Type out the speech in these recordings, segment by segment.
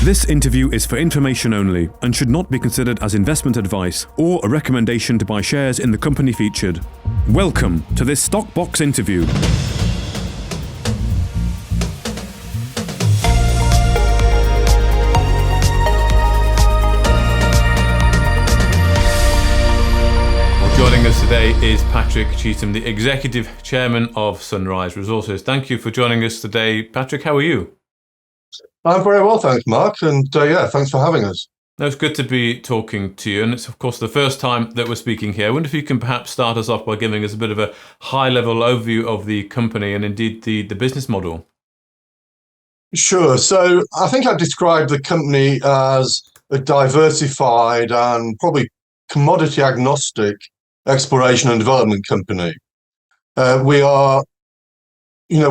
This interview is for information only and should not be considered as investment advice or a recommendation to buy shares in the company featured. Welcome to this Stock Box interview. Joining us today is Patrick Cheetham, the Executive Chairman of Sunrise Resources. Thank you for joining us today. Patrick, how are you? I'm very well, thanks, Mark. And thanks for having us. No, it's good to be talking to you. And it's, of course, the first time that we're speaking here. I wonder if you can perhaps start us off by giving us a bit of a high-level overview of the company and indeed the business model. Sure. So I think I'd describe the company as a diversified and probably commodity agnostic exploration and development company. We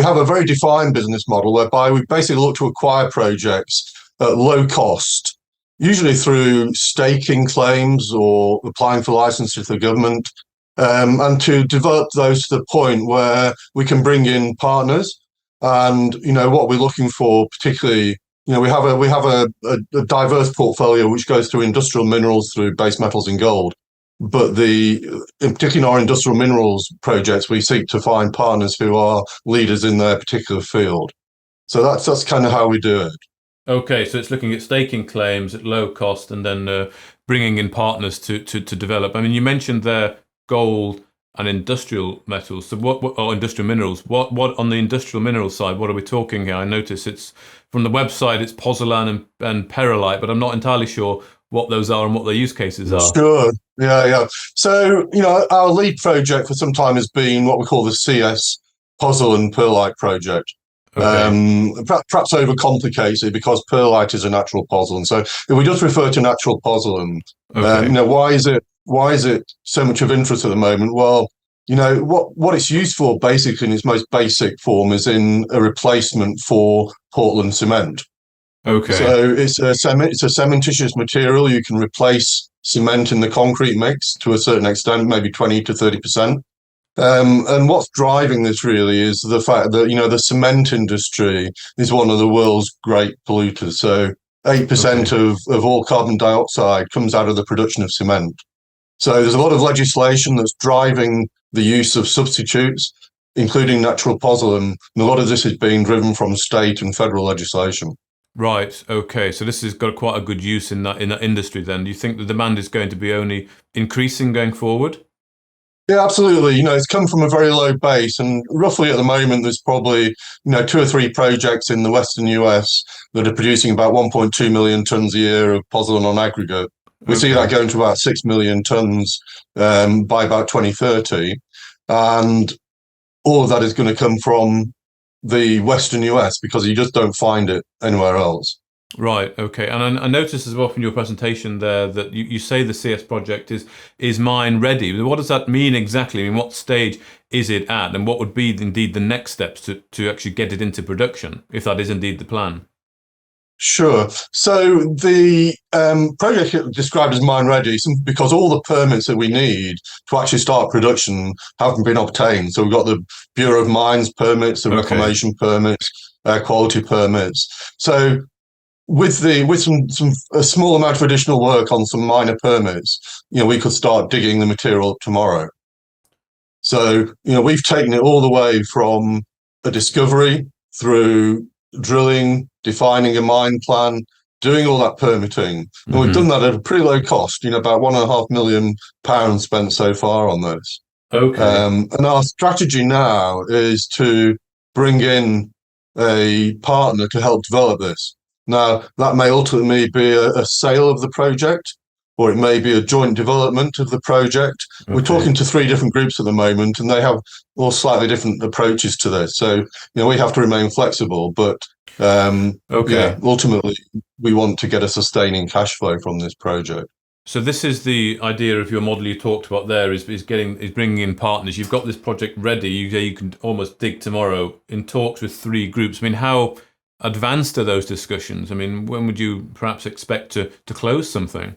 have a very defined business model whereby we basically look to acquire projects at low cost, usually through staking claims or applying for licenses to the government, and to develop those to the point where we can bring in partners. And what we're looking for, particularly, we have a diverse portfolio which goes through industrial minerals, through base metals and gold. But in particular in our industrial minerals projects, we seek to find partners who are leaders in their particular field. So that's kind of how we do it. Okay, so it's looking at staking claims at low cost and then bringing in partners to develop. I mean, you mentioned there gold and industrial metals. So or industrial minerals? What on the industrial minerals side? What are we talking here? I notice it's from the website. It's pozzolan and perlite, but I'm not entirely sure what those are and what their use cases are. Sure. Yeah. So, our lead project for some time has been what we call the CS Pozzolan Perlite Project. Okay. Perhaps overcomplicated because perlite is a natural pozzolan. So if we just refer to natural pozzolan, okay. Why is it so much of interest at the moment? Well, what it's used for basically in its most basic form is in a replacement for Portland cement. Okay. So it's a cementitious material. You can replace cement in the concrete mix to a certain extent, maybe 20 to 30%. And what's driving this really is the fact that, the cement industry is one of the world's great polluters. So 8% of all carbon dioxide comes out of the production of cement. So there's a lot of legislation that's driving the use of substitutes, including natural pozzolan. And a lot of this is being driven from state and federal legislation. Right. Okay. So this has got quite a good use in that industry. Then, do you think the demand is going to be only increasing going forward? Yeah, absolutely. It's come from a very low base, and roughly at the moment there's probably 2 or 3 projects in the Western US that are producing about 1.2 million tons a year of pozzolan on aggregate. We see that going to about 6 million tons by about 2030, and all of that is going to come from the Western US because you just don't find it anywhere else. Right. Okay. And I noticed as well from your presentation there that you say the CS project is mine ready. What does that mean exactly? I mean, what stage is it at, and what would be indeed the next steps to actually get it into production, if that is indeed the plan? Sure. So the project described as mine ready because all the permits that we need to actually start production haven't been obtained. So we've got the Bureau of Mines permits, the reclamation permits, quality permits. So with a small amount of additional work on some minor permits, we could start digging the material tomorrow. So we've taken it all the way from a discovery through drilling, defining a mine plan, doing all that permitting. And we've done that at a pretty low cost, about £1.5 million spent so far on this. Okay. And our strategy now is to bring in a partner to help develop this. Now, that may ultimately be a sale of the project, or it may be a joint development of the project. Okay. We're talking to 3 different groups at the moment, and they have all slightly different approaches to this. So, we have to remain flexible, but ultimately, we want to get a sustaining cash flow from this project. So this is the idea of your model you talked about there, is bringing in partners. You've got this project ready. You can almost dig tomorrow in talks with 3 groups. I mean, how advanced are those discussions? I mean, when would you perhaps expect to close something?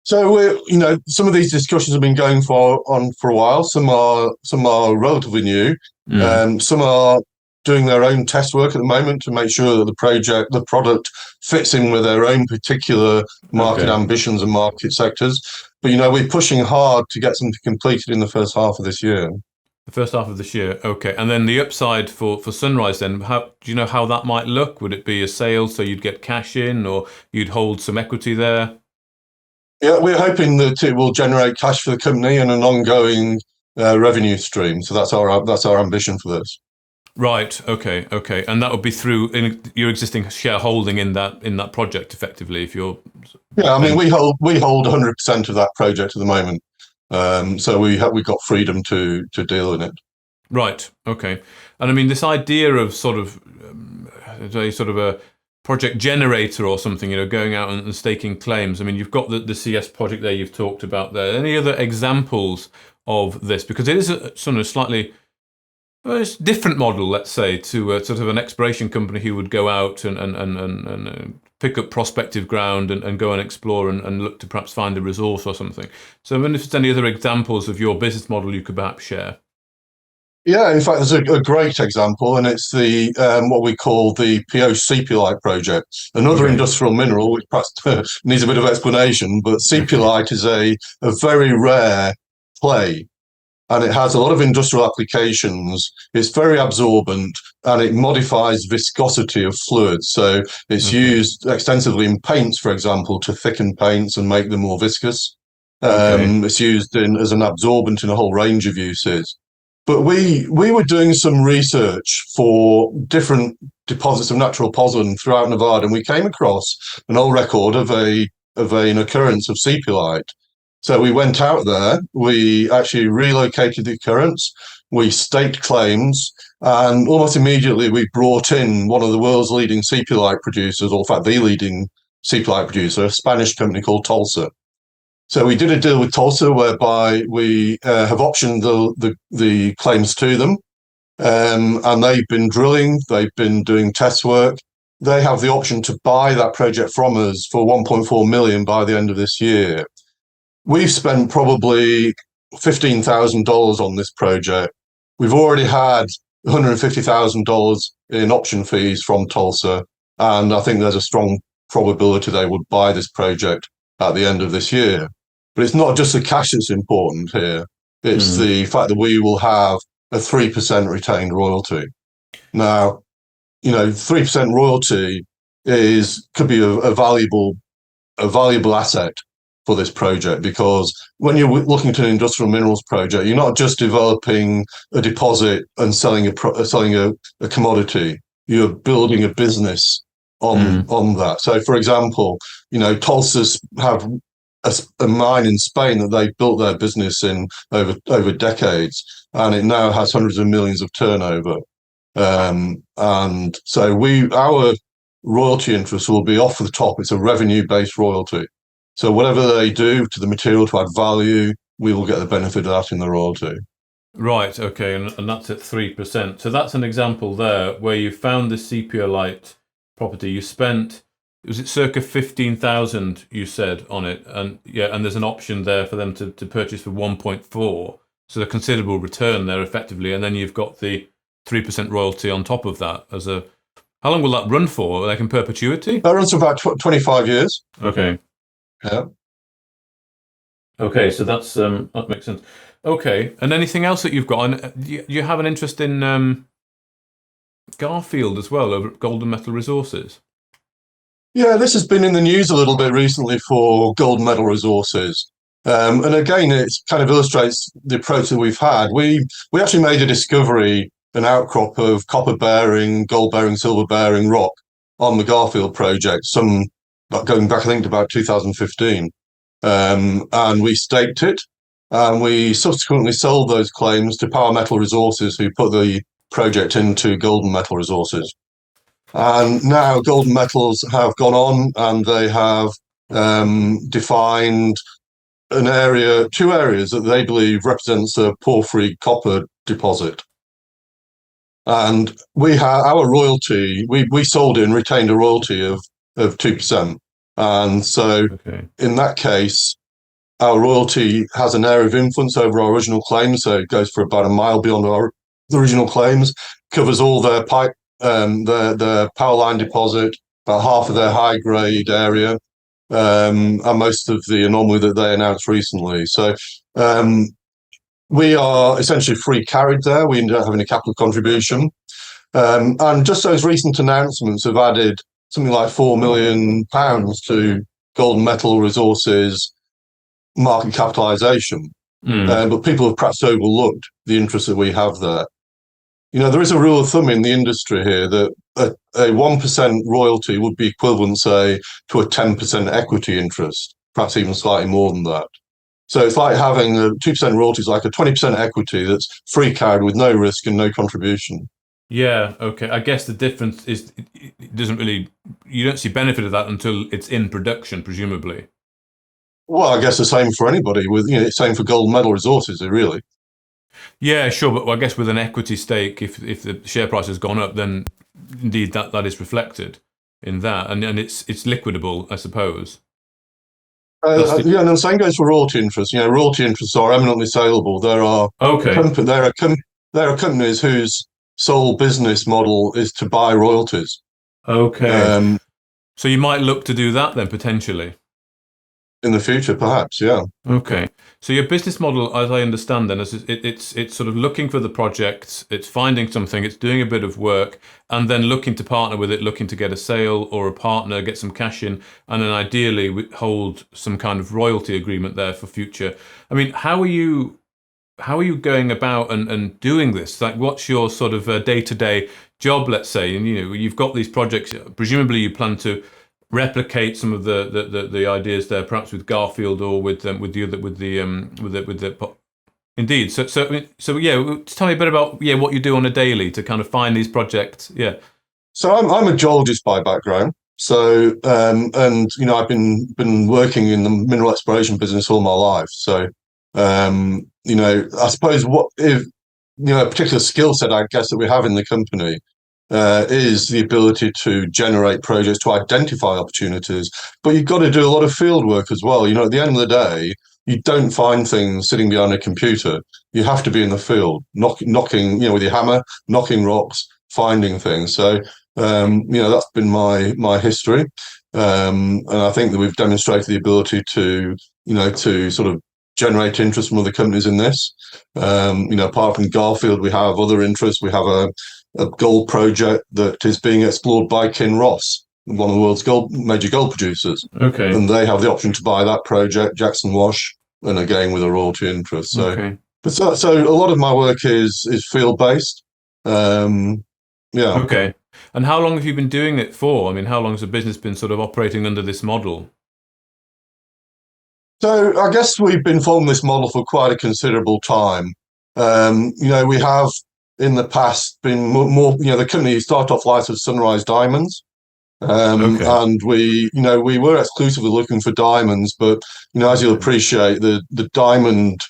So some of these discussions have been going on for a while. Some are relatively new. Some are doing their own test work at the moment to make sure that the product fits in with their own particular market ambitions and market sectors. But, we're pushing hard to get something completed in the first half of this year. The first half of this year, okay. And then the upside for Sunrise then, do you know how that might look? Would it be a sale so you'd get cash in, or you'd hold some equity there? Yeah, we're hoping that it will generate cash for the company and an ongoing revenue stream. So that's our ambition for this. Right. Okay. And that would be through your existing shareholding in that project, effectively. If you're, yeah, I mean, we hold 100% of that project at the moment. So we've got freedom to deal in it. Right. Okay. And I mean, this idea of sort of a project generator or something, going out and staking claims. I mean, you've got the CS project there you've talked about there. Any other examples of this? Because it is a sort of slightly it's different model, let's say, to sort of an exploration company who would go out and pick up prospective ground and go and explore and look to perhaps find a resource or something. So I wonder if there's any other examples of your business model you could perhaps share. Yeah, in fact, there's a great example, and it's the what we call the PO sepulite project, another industrial mineral, which perhaps needs a bit of explanation. But sepulite is a very rare clay, and it has a lot of industrial applications. It's very absorbent, and it modifies viscosity of fluids. So it's used extensively in paints, for example, to thicken paints and make them more viscous. It's used as an absorbent in a whole range of uses. But we were doing some research for different deposits of natural pozzolan throughout Nevada, and we came across an old record of an occurrence of sepulite. So we went out there, we actually relocated the occurrence, we staked claims, and almost immediately we brought in one of the world's leading sepulite producers, or in fact the leading sepulite producer, a Spanish company called Tulsa. So we did a deal with Tulsa whereby we have optioned the claims to them, and they've been drilling, they've been doing test work. They have the option to buy that project from us for $1.4 million by the end of this year. We've spent probably $15,000 on this project. We've already had $150,000 in option fees from Tulsa, and I think there's a strong probability they would buy this project at the end of this year. But it's not just the cash that's important here. It's the fact that we will have a 3% retained royalty. Now, 3% royalty could be a valuable asset for this project, because when you're looking at an industrial minerals project, you're not just developing a deposit and selling a commodity. You're building a business on that. So, for example, Tulsa's have a mine in Spain that they built their business in over decades, and it now has hundreds of millions of turnover. And so our royalty interest will be off the top. It's a revenue-based royalty. So whatever they do to the material to add value, we will get the benefit of that in the royalty. Right, okay, and that's at 3%. So that's an example there where you found the sepulite property. You spent, was it circa 15,000 you said on it, and there's an option there for them to purchase for 1.4, so a considerable return there effectively, and then you've got the 3% royalty on top of that as a. How long will that run for? Like in perpetuity? That runs for about 25 years. Okay. Yeah. Okay, so that's that makes sense. Okay, and anything else that you've got? And you have an interest in Garfield as well over at Golden Metal Resources. Yeah, this has been in the news a little bit recently for Golden Metal Resources. And again, it kind of illustrates the approach that we've had. We actually made a discovery, an outcrop of copper-bearing, gold-bearing, silver-bearing rock on the Garfield project, going back, I think, to about 2015. And we staked it, and we subsequently sold those claims to Power Metal Resources, who put the project into Golden Metal Resources. And now Golden Metals have gone on, and they have defined two areas that they believe represents a porphyry copper deposit. And we have our royalty. We sold it and retained a royalty of 2%. And so in that case, our royalty has an area of influence over our original claims. So it goes for about a mile beyond our original claims. covers all their pipe, their power line deposit, about half of their high grade area, and most of the anomaly that they announced recently. So we are essentially free carried there. We ended up having a capital contribution. And just those recent announcements have added something like £4 million to Golden Metal Resources market capitalisation. But people have perhaps overlooked the interest that we have there. There is a rule of thumb in the industry here that a 1% royalty would be equivalent, say, to a 10% equity interest, perhaps even slightly more than that. So it's like having a 2% royalty is like a 20% equity that's free carried with no risk and no contribution. Yeah, okay. I guess the difference is it doesn't really, you don't see benefit of that until it's in production, presumably. Well, I guess the same for anybody same for Golden Metal Resources, really. Yeah, sure, but I guess with an equity stake, if the share price has gone up, then indeed that is reflected in that, and it's liquidable, I suppose. And the same goes for royalty interests. Royalty interests are eminently saleable. There are companies whose sole business model is to buy royalties. Okay. So you might look to do that then, potentially? In the future, perhaps, yeah. Okay. So your business model, as I understand then, is it's sort of looking for the project, it's finding something, it's doing a bit of work, and then looking to partner with it, looking to get a sale or a partner, get some cash in, and then ideally hold some kind of royalty agreement there for future. I mean, how are you going about and doing this? Like, what's your sort of day-to-day job, let's say? And you've got these projects. Presumably, you plan to replicate some of the ideas there, perhaps with Garfield or with the indeed. So yeah, tell me a bit about what you do on a daily to kind of find these projects. Yeah. So I'm a geologist by background. So and I've been working in the mineral exploration business all my life. So I suppose a particular skill set, I guess, that we have in the company is the ability to generate projects, to identify opportunities. But you've got to do a lot of field work as well. At the end of the day, you don't find things sitting behind a computer. You have to be in the field, knocking, with your hammer, knocking rocks, finding things. So, that's been my history. And I think that we've demonstrated the ability to sort of generate interest from other companies in this. Apart from Garfield, we have other interests. We have a gold project that is being explored by Kinross, one of the world's major gold producers. Okay. And they have the option to buy that project, Jackson Wash, and again with a royalty interest. So, okay. So a lot of my work is field based. Yeah. Okay. And how long have you been doing it for? I mean, how long has the business been sort of operating under this model? So I guess we've been following this model for quite a considerable time. We have in the past been more the company started off life as Sunrise Diamonds. And we were exclusively looking for diamonds, but as you'll appreciate, the diamond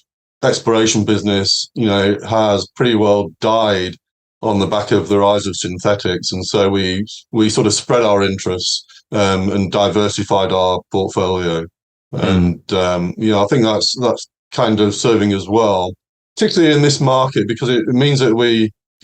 exploration business has pretty well died on the back of the rise of synthetics, and so we sort of spread our interests and diversified our portfolio. And I think that's kind of serving as well, particularly in this market, because it means that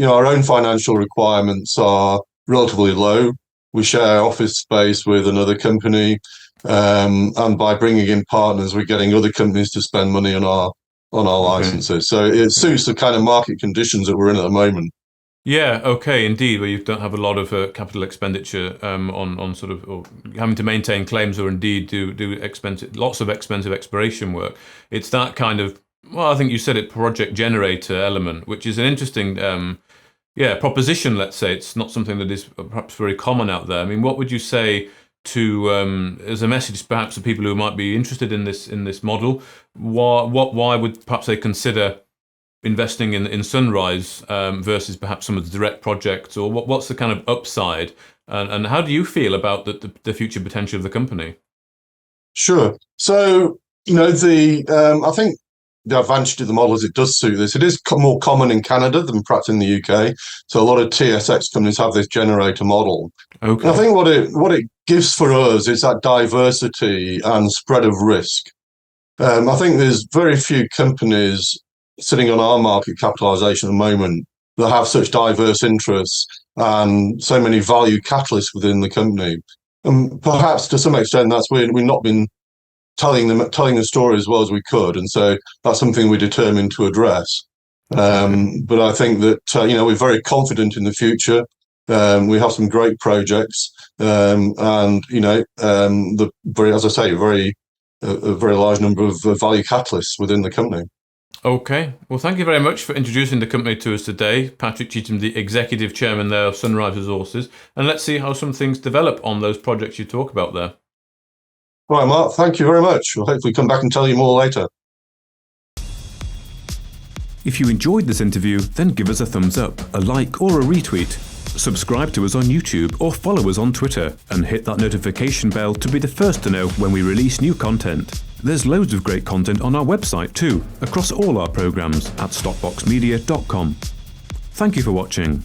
our own financial requirements are relatively low. We share office space with another company, and by bringing in partners, we're getting other companies to spend money on our licenses. So it suits the kind of market conditions that we're in at the moment. Yeah, okay, indeed, where you don't have a lot of capital expenditure on sort of or having to maintain claims or indeed do lots of expensive exploration work. It's that kind of, well, I think you said it, project generator element, which is an interesting proposition, let's say. It's not something that is perhaps very common out there. I mean, what would you say to as a message perhaps to people who might be interested in this model? Why would perhaps they consider investing in Sunrise versus perhaps some of the direct projects, or what's the kind of upside, and how do you feel about the future potential of the company? Sure. So I think the advantage of the model is it does suit this. It is more common in Canada than perhaps in the UK. So a lot of TSX companies have this generator model. Okay. And I think what it gives for us is that diversity and spread of risk. I think there's very few companies sitting on our market capitalization at the moment that have such diverse interests and so many value catalysts within the company. And perhaps to some extent, that's we've not been telling the story as well as we could, and so that's something we're determined to address. But I think that we're very confident in the future. We have some great projects, and as I say, a very large number of value catalysts within the company. Okay. Well, thank you very much for introducing the company to us today. Patrick Cheetham, the Executive Chairman there of Sunrise Resources. And let's see how some things develop on those projects you talk about there. All right, Mark, thank you very much. We'll hopefully come back and tell you more later. If you enjoyed this interview, then give us a thumbs up, a like or a retweet. Subscribe to us on YouTube or follow us on Twitter and hit that notification bell to be the first to know when we release new content. There's loads of great content on our website too, across all our programs at stockboxmedia.com. Thank you for watching.